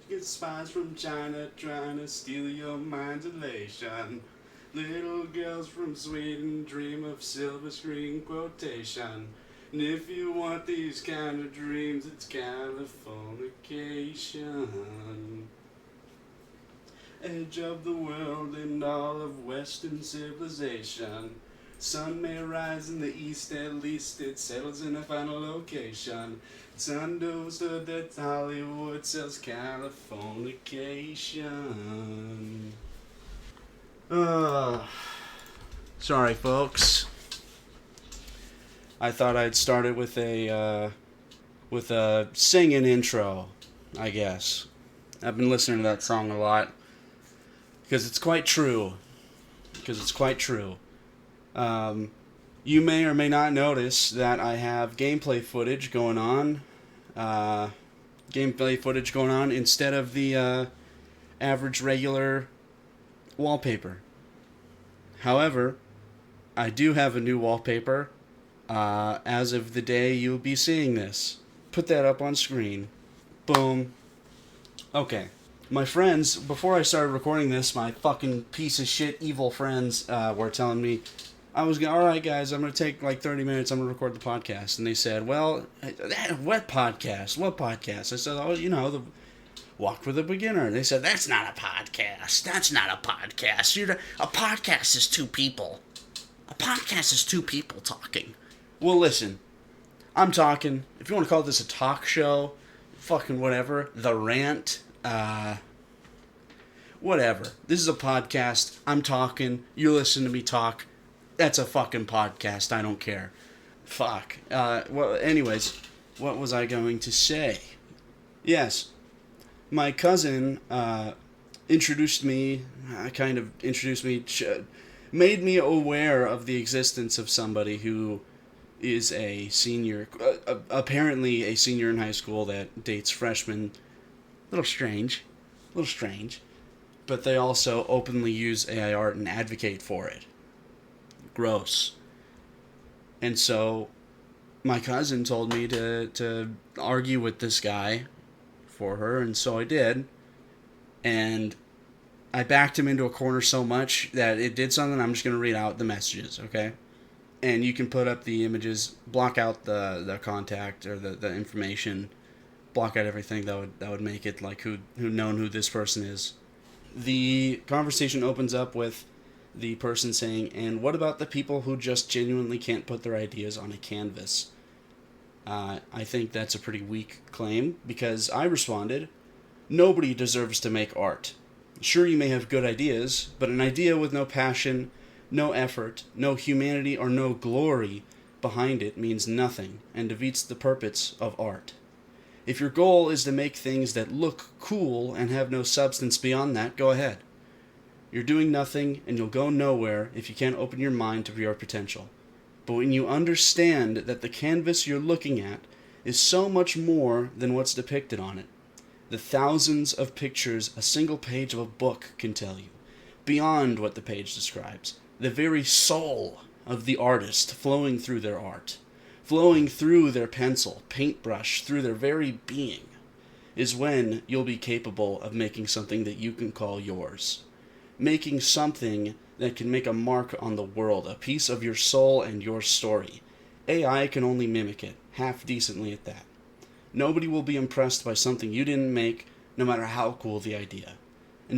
Get spies from China trying to steal your mind's elation. Little girls from Sweden dream of silver screen quotation. And if you want these kind of dreams, it's Californication. Edge of the world and all of Western civilization. Sun may rise in the east, at least it settles in a final location. It's understood that Hollywood sells Californication. Uh, Sorry, folks. I thought I'd start it with a singing intro, I guess. I've been listening to that song a lot because it's quite true. Because it's quite true. You may or may not notice that I have gameplay footage going on. Instead of the average regular wallpaper. However, I do have a new wallpaper as of the day you'll be seeing this. Put that up on screen. Boom. Okay. My friends, before I started recording this, my fucking piece of shit evil friends were telling me, alright guys, I'm going to take like 30 minutes, I'm going to record the podcast. And they said, well, what podcast? What podcast? I said, the Walk with a Beginner. They said, that's not a podcast. That's not a podcast. A podcast is two people. A podcast is two people talking. Well, listen, I'm talking, if you want to call this a talk show, fucking whatever, The Rant, whatever. This is a podcast. I'm talking. You listen to me talk. That's a fucking podcast. I don't care. Fuck. Well, anyways, what was I going to say? Yes. My cousin introduced me, made me aware of the existence of somebody who is a senior, apparently a senior in high school that dates freshmen. A little strange. But they also openly use AI art and advocate for it. Gross. And so my cousin told me to argue with this guy for her, and so I did. And I backed him into a corner so much that it did something. I'm just going to read out the messages, okay? And you can put up the images, block out the contact or the information, block out everything that would make it like who known who this person is. The conversation opens up with the person saying, and what about the people who just genuinely can't put their ideas on a canvas? I think that's a pretty weak claim, because I responded, nobody deserves to make art. Sure, you may have good ideas, but an idea with no passion, no effort, no humanity, or no glory behind it means nothing and defeats the purpose of art. If your goal is to make things that look cool and have no substance beyond that, go ahead. You're doing nothing and you'll go nowhere if you can't open your mind to your potential. But when you understand that the canvas you're looking at is so much more than what's depicted on it, the thousands of pictures a single page of a book can tell you, beyond what the page describes, the very soul of the artist flowing through their art, flowing through their pencil, paintbrush, through their very being, is when you'll be capable of making something that you can call yours. Making something that can make a mark on the world, a piece of your soul and your story. AI can only mimic it, half decently at that. Nobody will be impressed by something you didn't make, no matter how cool the idea. And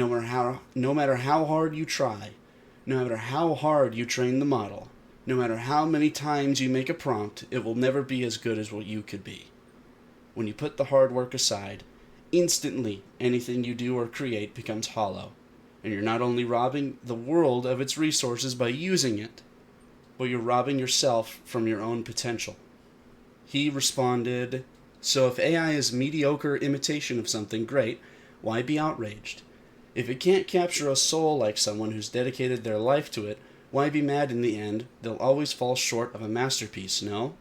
no matter how hard you try, no matter how hard you train the model, no matter how many times you make a prompt, it will never be as good as what you could be. When you put the hard work aside, instantly anything you do or create becomes hollow. And you're not only robbing the world of its resources by using it, but you're robbing yourself from your own potential. He responded, so if AI is mediocre imitation of something great, why be outraged? If it can't capture a soul like someone who's dedicated their life to it, why be mad in the end? They'll always fall short of a masterpiece, no?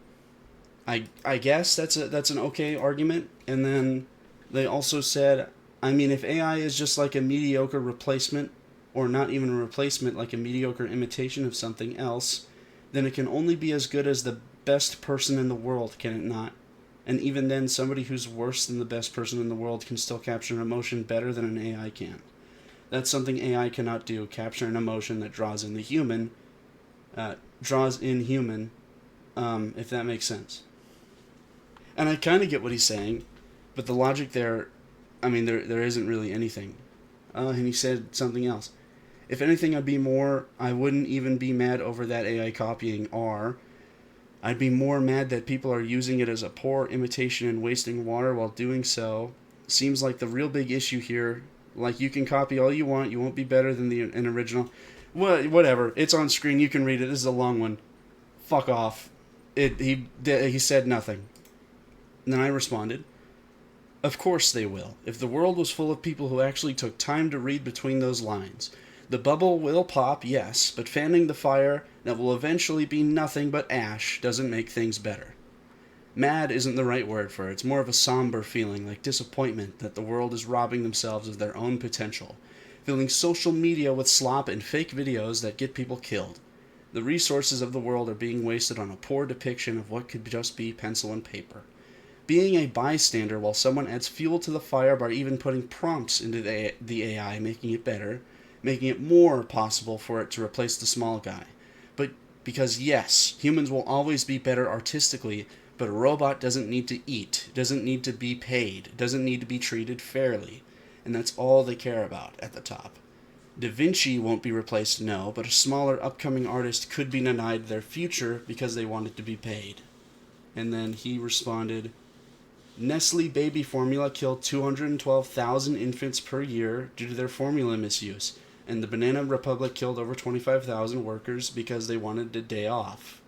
I guess that's an okay argument. And then they also said, I mean, if AI is just like a mediocre replacement, or not even a replacement, like a mediocre imitation of something else, then it can only be as good as the best person in the world, can it not? And even then, somebody who's worse than the best person in the world can still capture an emotion better than an AI can. That's something AI cannot do, capture an emotion that draws in the human, if that makes sense. And I kind of get what he's saying, but the logic there, I mean, there isn't really anything. And he said something else. If anything, I wouldn't even be mad over that AI copying R. I'd be more mad that people are using it as a poor imitation and wasting water while doing so. Seems like the real big issue here. Like, you can copy all you want, you won't be better than an original. Whatever, it's on screen, you can read it. This is a long one. Fuck off. He said nothing. And then I responded, of course they will, if the world was full of people who actually took time to read between those lines. The bubble will pop, yes, but fanning the fire that will eventually be nothing but ash doesn't make things better. Mad isn't the right word for it. It's more of a somber feeling, like disappointment that the world is robbing themselves of their own potential, filling social media with slop and fake videos that get people killed. The resources of the world are being wasted on a poor depiction of what could just be pencil and paper. Being a bystander while someone adds fuel to the fire by even putting prompts into the AI, making it better, making it more possible for it to replace the small guy. But because yes, humans will always be better artistically, but a robot doesn't need to eat, doesn't need to be paid, doesn't need to be treated fairly. And that's all they care about at the top. Da Vinci won't be replaced, no, but a smaller upcoming artist could be denied their future because they wanted to be paid. And then he responded, Nestle baby formula killed 212,000 infants per year due to their formula misuse, and the Banana Republic killed over 25,000 workers because they wanted a day off.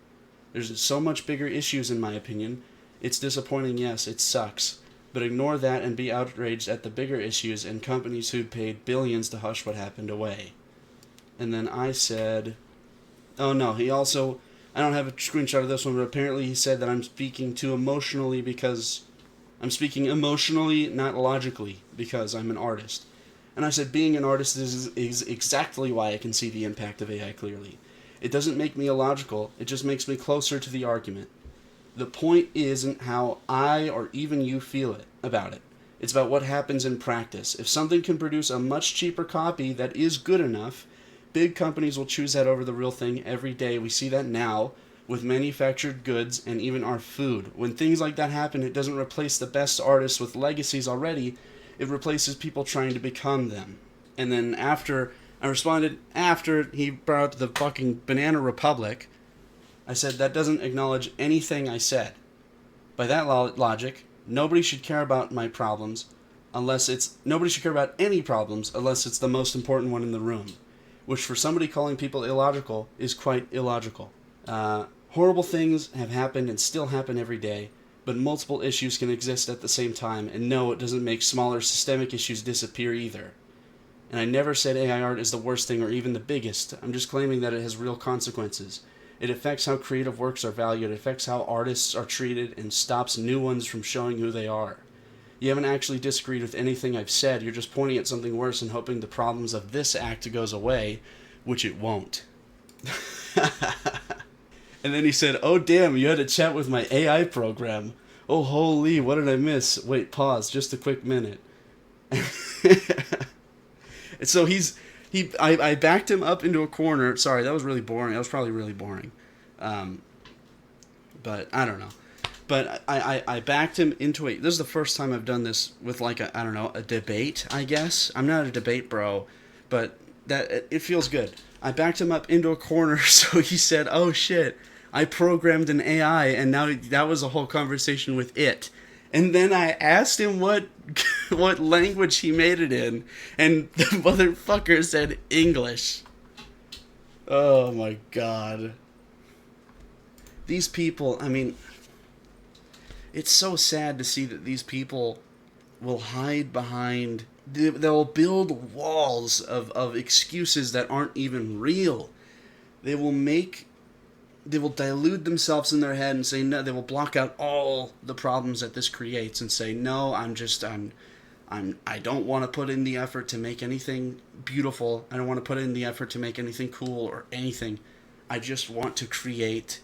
There's so much bigger issues in my opinion. It's disappointing, yes, it sucks. But ignore that and be outraged at the bigger issues and companies who paid billions to hush what happened away. And then I said, oh no, he also, I don't have a screenshot of this one, but apparently he said that I'm speaking, not logically, because I'm an artist. And I said, being an artist is exactly why I can see the impact of AI clearly. It doesn't make me illogical, it just makes me closer to the argument. The point isn't how I or even you feel about it. It's about what happens in practice. If something can produce a much cheaper copy that is good enough, big companies will choose that over the real thing every day. We see that now with manufactured goods and even our food. When things like that happen, it doesn't replace the best artists with legacies already. It replaces people trying to become them. And then after he brought up the fucking Banana Republic, I said that doesn't acknowledge anything I said. By that logic, nobody should care about my problems nobody should care about any problems unless it's the most important one in the room, which for somebody calling people illogical is quite illogical. Horrible things have happened and still happen every day, but multiple issues can exist at the same time, and no, it doesn't make smaller systemic issues disappear either. And I never said AI art is the worst thing or even the biggest. I'm just claiming that it has real consequences. It affects how creative works are valued, it affects how artists are treated, and stops new ones from showing who they are. You haven't actually disagreed with anything I've said, you're just pointing at something worse and hoping the problems of this act goes away, which it won't. And then he said, oh damn, you had a chat with my AI program. Oh holy, what did I miss? Wait, pause, just a quick minute. And so I backed him up into a corner. Sorry, that was really boring. That was probably really boring. But I don't know. But I backed him into this is the first time I've done this with like a debate, I guess. I'm not a debate bro, but it feels good. I backed him up into a corner, so he said, oh shit, I programmed an AI, and now that was a whole conversation with it. And then I asked him what language he made it in, and the motherfucker said English. Oh my god. These people, I mean, it's so sad to see that these people will hide behind, they'll build walls of excuses that aren't even real. They will dilute themselves in their head and say no. They will block out all the problems that this creates and say no. I don't want to put in the effort to make anything beautiful. I don't want to put in the effort to make anything cool or anything. I just want to create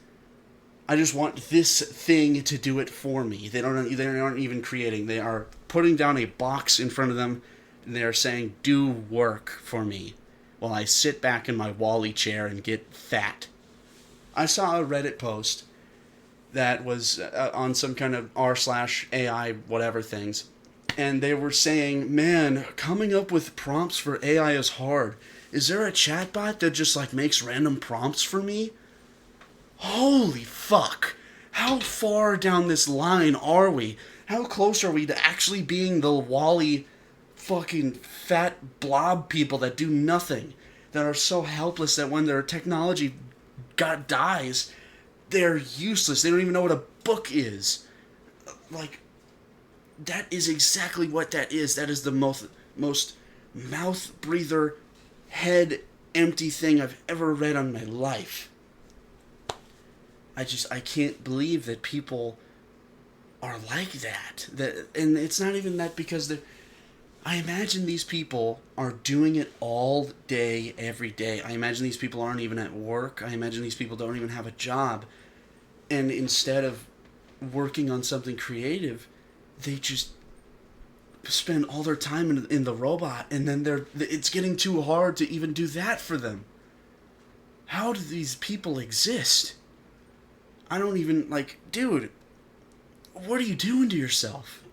I just want this thing to do it for me. They aren't even creating. They are putting down a box in front of them, and they are saying, "Do work for me," while I sit back in my Wally chair and get fat. I saw a Reddit post that was on some kind of r/AI whatever things, and they were saying, "Man, coming up with prompts for AI is hard. Is there a chatbot that just like makes random prompts for me?" Holy fuck! How far down this line are we? How close are we to actually being the Wally fucking fat blob people that do nothing? That are so helpless that when their technology dies, they're useless. They don't even know what a book is. Like, that is exactly what that is. That is the most mouth breather, head empty thing I've ever read on my life. I can't believe that people are like that. And it's not even that because I imagine these people are doing it all day, every day. I imagine these people aren't even at work. I imagine these people don't even have a job. And instead of working on something creative, they just spend all their time in the robot, and then it's getting too hard to even do that for them. How do these people exist? I don't even, like, dude, what are you doing to yourself?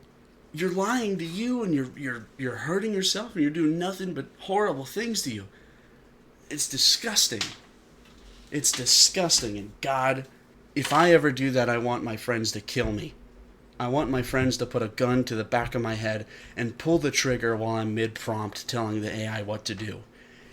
You're lying to you, and you're hurting yourself, and you're doing nothing but horrible things to you. It's disgusting. It's disgusting, and God, if I ever do that, I want my friends to kill me. I want my friends to put a gun to the back of my head and pull the trigger while I'm mid-prompt telling the AI what to do.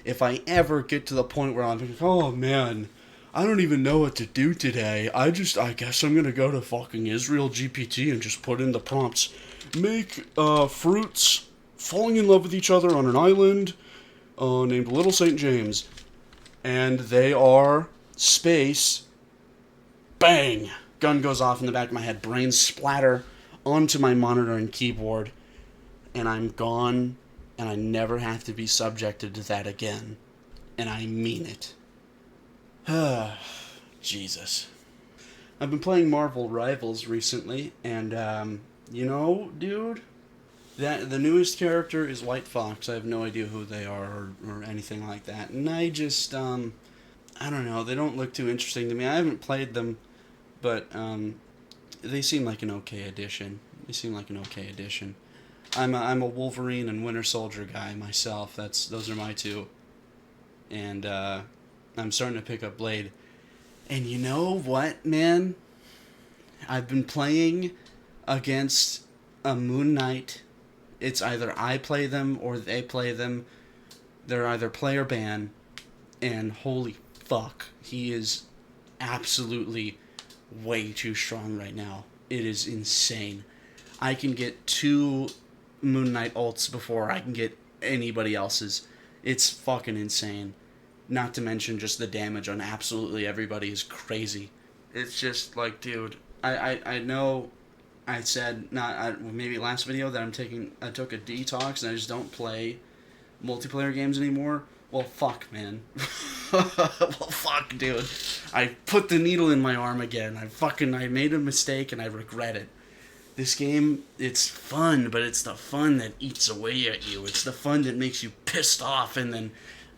If I ever get to the point where I'm like, oh man, I don't even know what to do today. I guess I'm gonna go to fucking Israel GPT and just put in the prompts. Make fruits falling in love with each other on an island named Little St. James. And they are space. Bang! Gun goes off in the back of my head. Brains splatter onto my monitor and keyboard. And I'm gone. And I never have to be subjected to that again. And I mean it. Jesus. I've been playing Marvel Rivals recently, and you know, dude, that the newest character is White Fox. I have no idea who they are or anything like that, and I just I don't know. They don't look too interesting to me. I haven't played them, but they seem like an okay addition. I'm a Wolverine and Winter Soldier guy myself. Those are my two, and I'm starting to pick up Blade. And you know what, man? I've been playing against a Moon Knight. It's either I play them or they play them. They're either play or ban. And holy fuck, he is absolutely way too strong right now. It is insane. I can get 2 Moon Knight ults before I can get anybody else's. It's fucking insane. Not to mention just the damage on absolutely everybody is crazy. It's just like, dude, I know I said maybe last video that I took a detox and I just don't play multiplayer games anymore. Well, fuck, man. Well, fuck, dude. I put the needle in my arm again. I made a mistake and I regret it. This game, it's fun, but it's the fun that eats away at you. It's the fun that makes you pissed off and then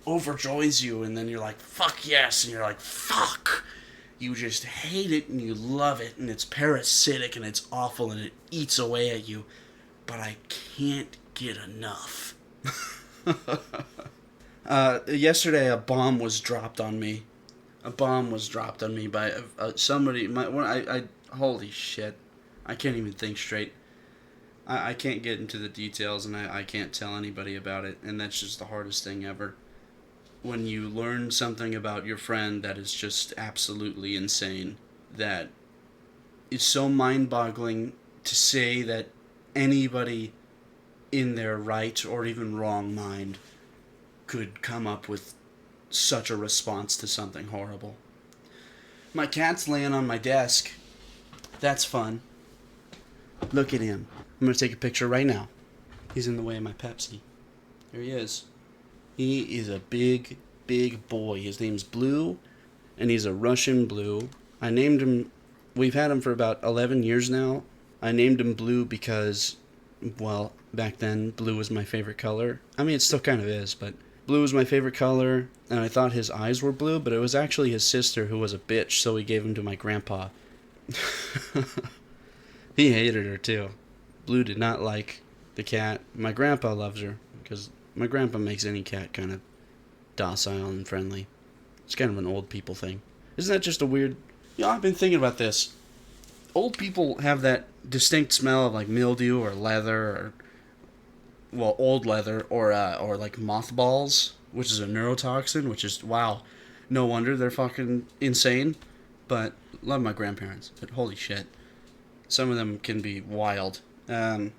overjoys you, and then you're like, fuck yes, and you're like, fuck. You just hate it and you love it, and it's parasitic and it's awful and it eats away at you. But I can't get enough. Yesterday a bomb was dropped on me. By somebody. Holy shit. I can't even think straight. I can't get into the details, and I can't tell anybody about it, and that's just the hardest thing ever. When you learn something about your friend that is just absolutely insane, that is so mind-boggling to say that anybody in their right or even wrong mind could come up with such a response to something horrible. My cat's laying on my desk. That's fun. Look at him. I'm going to take a picture right now. He's in the way of my Pepsi. There he is. He is a big, big boy. His name's Blue, and he's a Russian Blue. I named him We've had him for about 11 years now. I named him Blue because, well, back then, blue was my favorite color. I mean, it still kind of is, but blue was my favorite color, and I thought his eyes were blue, but it was actually his sister who was a bitch, so we gave him to my grandpa. He hated her, too. Blue did not like the cat. My grandpa loves her, because my grandpa makes any cat kind of docile and friendly. It's kind of an old people thing. Isn't that just a weird... I've been thinking about this. Old people have that distinct smell of like mildew or leather or, well, old leather or like mothballs, which is a neurotoxin, which is, wow, no wonder they're fucking insane. But love my grandparents, but holy shit, some of them can be wild. But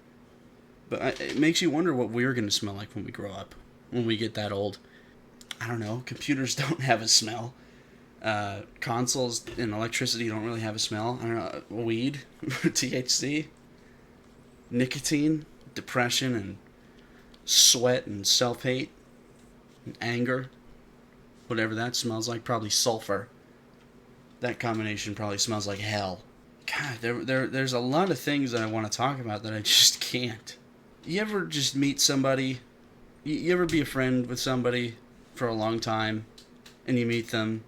it makes you wonder what we're gonna smell like when we grow up, when we get that old. I don't know. Computers don't have a smell. Consoles and electricity don't really have a smell. I don't know. Weed, THC, nicotine, depression, and sweat and self-hate and anger. Whatever that smells like. Probably sulfur. That combination probably smells like hell. God, there's a lot of things that I want to talk about that I just can't. You ever just meet somebody? You ever be a friend with somebody for a long time, and you meet them,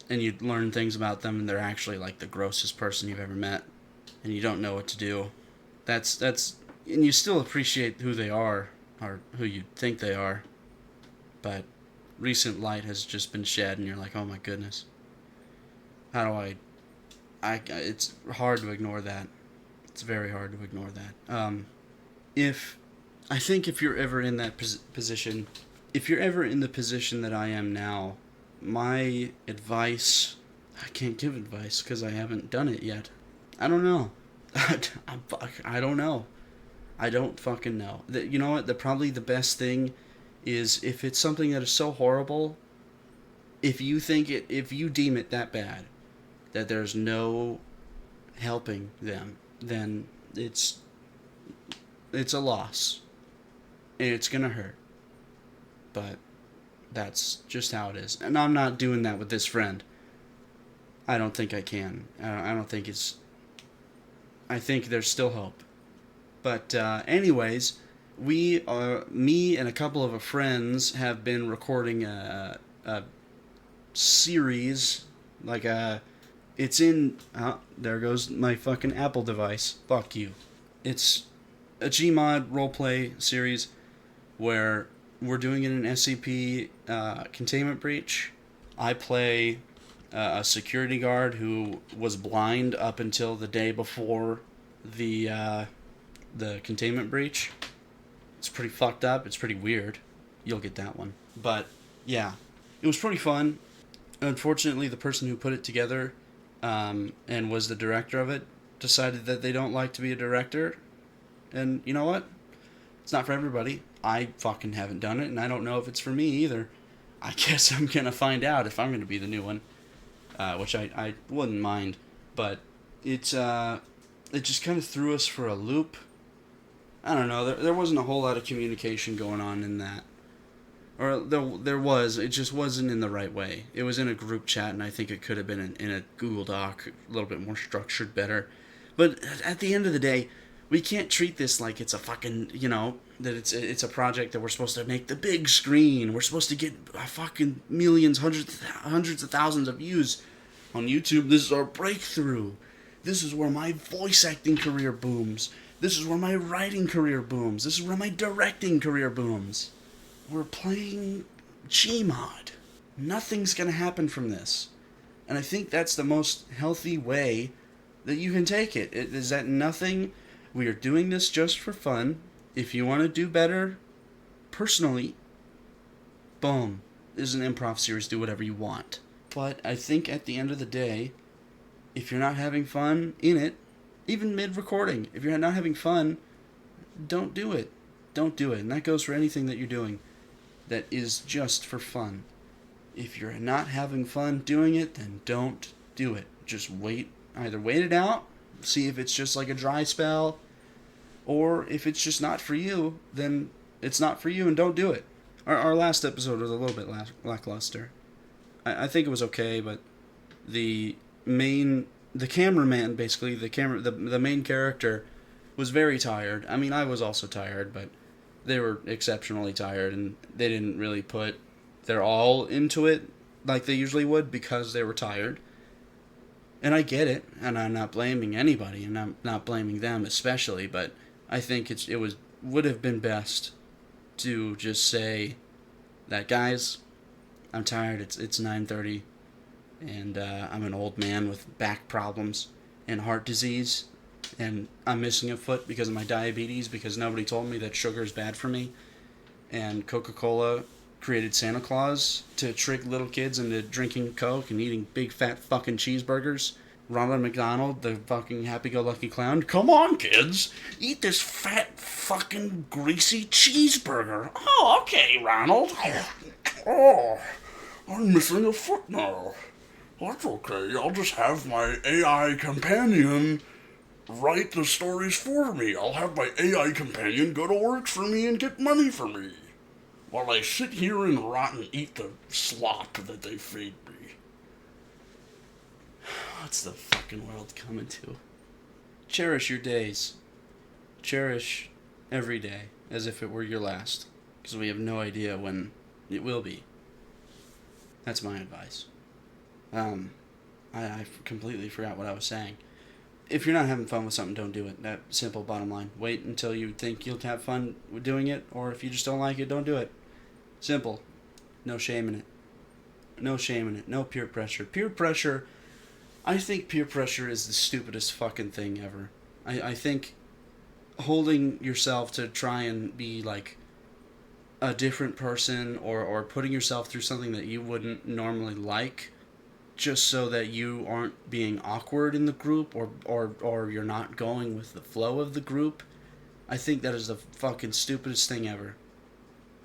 and you learn things about them, and they're actually like the grossest person you've ever met, and you don't know what to do. That's and you still appreciate who they are, or who you think they are, but recent light has just been shed, and you're like, oh my goodness. How do it's hard to ignore that. It's very hard to ignore that. I think if you're ever in that position, if you're ever in the position that I am now, my advice, I can't give advice because I haven't done it yet. I don't know. I don't know. I don't fucking know. You know what? Probably the best thing is if it's something that is so horrible, if you deem it that bad, that there's no helping them, then it's a loss. And it's gonna hurt. But that's just how it is. And I'm not doing that with this friend. I don't think I can. I don't think it's... I think there's still hope. But anyways, me and a couple of friends have been recording a series, like it's in... there goes my fucking Apple device. Fuck you. It's a Gmod roleplay series where we're doing it in SCP containment breach. I play a security guard who was blind up until the day before the containment breach. It's pretty fucked up. It's pretty weird. You'll get that one. But yeah, it was pretty fun. Unfortunately, the person who put it together and was the director of it decided that they don't like to be a director. And you know what? It's not for everybody. I fucking haven't done it, and I don't know if it's for me either. I guess I'm gonna find out if I'm gonna be the new one, which I wouldn't mind. But it just kind of threw us for a loop. I don't know. There wasn't a whole lot of communication going on in that, or there was. It just wasn't in the right way. It was in a group chat, and I think it could have been in a Google Doc, a little bit more structured, better. But at the end of the day, we can't treat this like it's a fucking, that it's a project that we're supposed to make the big screen. We're supposed to get fucking millions, hundreds of thousands of views on YouTube. This is our breakthrough. This is where my voice acting career booms. This is where my writing career booms. This is where my directing career booms. We're playing Gmod. Nothing's gonna happen from this. And I think that's the most healthy way that you can take it. Is that nothing... We are doing this just for fun. If you want to do better, personally, boom. This is an improv series. Do whatever you want. But I think at the end of the day, if you're not having fun in it, even mid-recording, if you're not having fun, don't do it. Don't do it. And that goes for anything that you're doing that is just for fun. If you're not having fun doing it, then don't do it. Just wait. Either wait it out, see if it's just like a dry spell, or if it's just not for you, then it's not for you and don't do it. Our last episode was a little bit lackluster. I think it was okay, but the main the cameraman, basically the main character, was very tired. I mean, I was also tired, but they were exceptionally tired, and they didn't really put their all into it like they usually would because they were tired. And I get it, and I'm not blaming anybody, and I'm not blaming them especially, but I think it would have been best to just say that, guys, I'm tired. It's 9:30, and I'm an old man with back problems and heart disease, and I'm missing a foot because of my diabetes because nobody told me that sugar is bad for me, and Coca-Cola created Santa Claus to trick little kids into drinking Coke and eating big fat fucking cheeseburgers. Ronald McDonald, the fucking happy-go-lucky clown. Come on, kids, eat this fat fucking greasy cheeseburger. Oh, okay, Ronald. Oh, I'm missing a foot now. That's okay. I'll just have my AI companion write the stories for me. I'll have my AI companion go to work for me and get money for me, while I sit here and rot and eat the slop that they feed me. What's the fucking world coming to? Cherish your days. Cherish every day as if it were your last, because we have no idea when it will be. That's my advice. I completely forgot what I was saying. If you're not having fun with something, don't do it. That simple bottom line. Wait until you think you'll have fun with doing it, or if you just don't like it, don't do it. Simple. No shame in it. No shame in it. No peer pressure. Peer pressure, I think peer pressure is the stupidest fucking thing ever. I think holding yourself to try and be like a different person, or putting yourself through something that you wouldn't normally like, just so that you aren't being awkward in the group, or you're not going with the flow of the group, I think that is the fucking stupidest thing ever.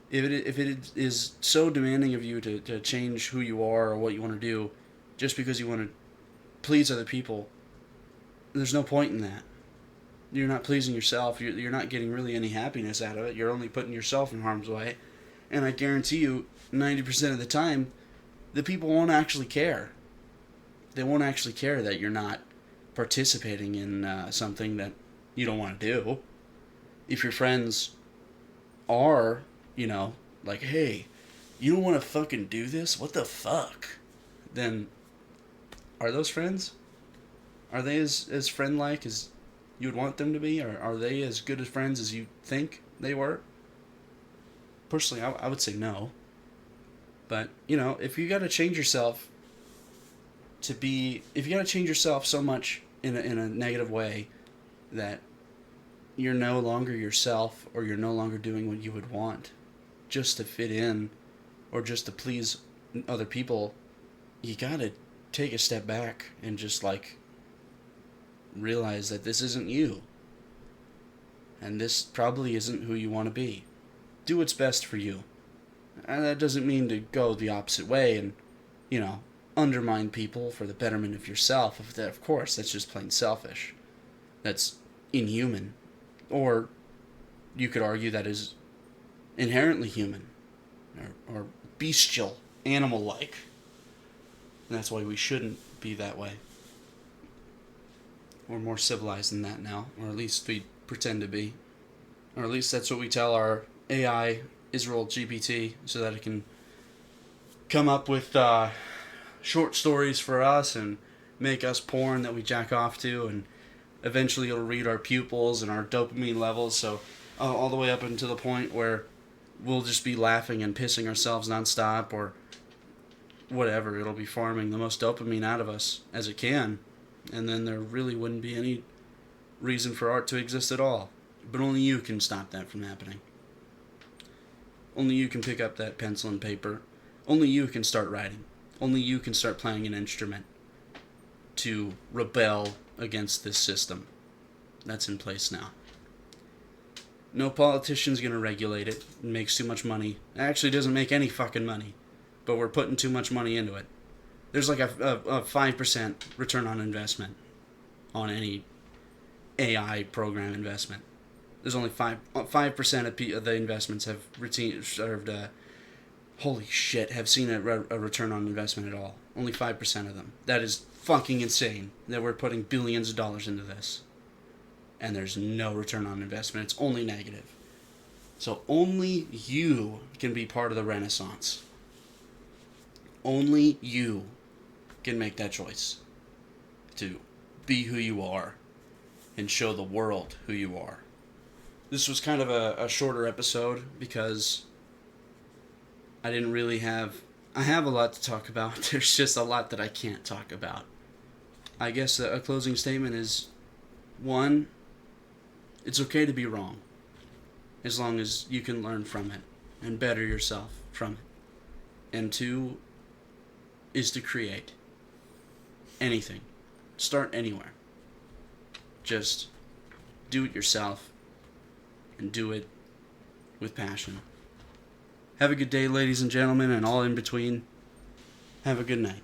If it is so demanding of you to change who you are or what you want to do just because you want to please other people, there's no point in that. You're not pleasing yourself. You're not getting really any happiness out of it. You're only putting yourself in harm's way. And I guarantee you, 90% of the time, the people won't actually care. They won't actually care that you're not participating in something that you don't want to do. If your friends are, like, hey, you don't want to fucking do this? What the fuck? Then, are those friends? Are they as friend-like as you would want them to be? Or are they as good as friends as you think they were? Personally, I would say no. But, if you gotta change yourself if you gotta change yourself so much in a negative way that you're no longer yourself, or you're no longer doing what you would want just to fit in or just to please other people, you gotta take a step back and just realize that this isn't you, and this probably isn't who you want to be. Do what's best for you. And that doesn't mean to go the opposite way and undermine people for the betterment of yourself. Of course, that's just plain selfish. That's inhuman. Or you could argue that is inherently human, or bestial, animal-like. And that's why we shouldn't be that way. We're more civilized than that now, or at least we pretend to be. Or at least that's what we tell our AI, Israel GPT, so that it can come up with short stories for us and make us porn that we jack off to, and eventually it'll read our pupils and our dopamine levels, so all the way up until the point where we'll just be laughing and pissing ourselves nonstop, or whatever. It'll be farming the most dopamine out of us as it can, and then there really wouldn't be any reason for art to exist at all. But only you can stop that from happening. Only you can pick up that pencil and paper. Only you can start writing. Only you can start playing an instrument to rebel against this system that's in place now. No politician's going to regulate it. It makes too much money. It actually doesn't make any fucking money, but we're putting too much money into it. There's like a 5% return on investment on any AI program investment. There's only 5% of the investments have holy shit, have seen a return on investment at all. Only 5% of them. That is fucking insane that we're putting billions of dollars into this. And there's no return on investment. It's only negative. So only you can be part of the renaissance. Only you can make that choice to be who you are and show the world who you are. This was kind of a shorter episode because I didn't really have... I have a lot to talk about. There's just a lot that I can't talk about. I guess a closing statement is, 1, it's okay to be wrong, as long as you can learn from it and better yourself from it. And 2 is to create anything. Start anywhere. Just do it yourself and do it with passion. Have a good day, ladies and gentlemen, and all in between. Have a good night.